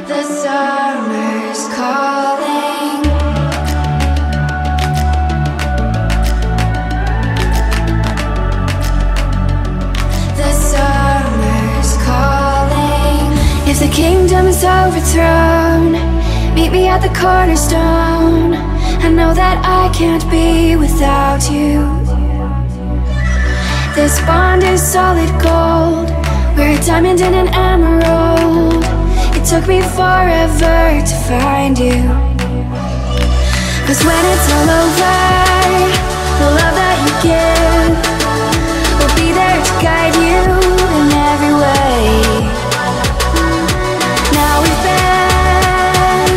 The summer's calling. The summer's calling. If the kingdom is overthrown, meet me at the cornerstone. I know that I can't be without you. This bond is solid gold. We're a diamond and an emerald. It took me forever to find you. 'Cause when it's all over, the love that you give will be there to guide you in every way. Now we've been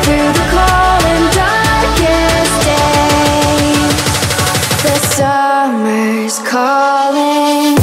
through the cold and darkest days. The summer's calling.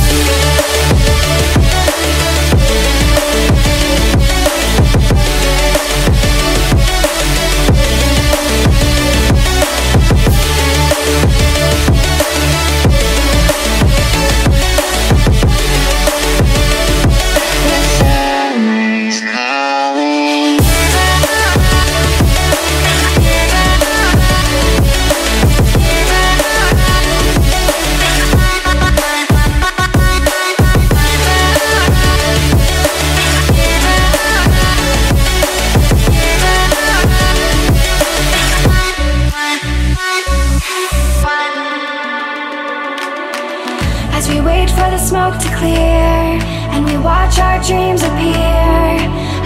As we wait for the smoke to clear and we watch our dreams appear,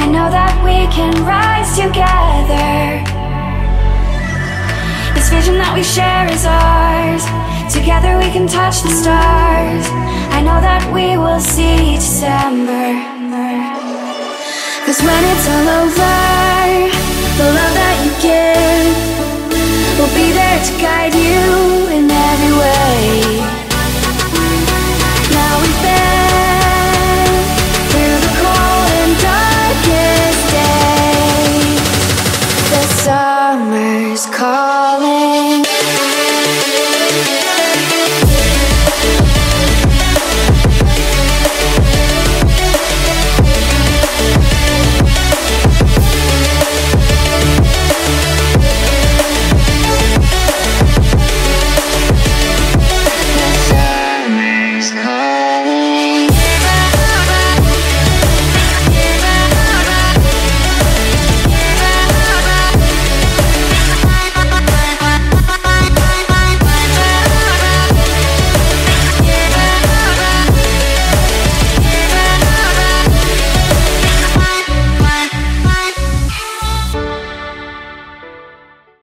I know that we can rise together. This vision that we share is ours. Together we can touch the stars. I know that we will see December. 'Cause when it's all over, the love that you give will be there to guide you in every way.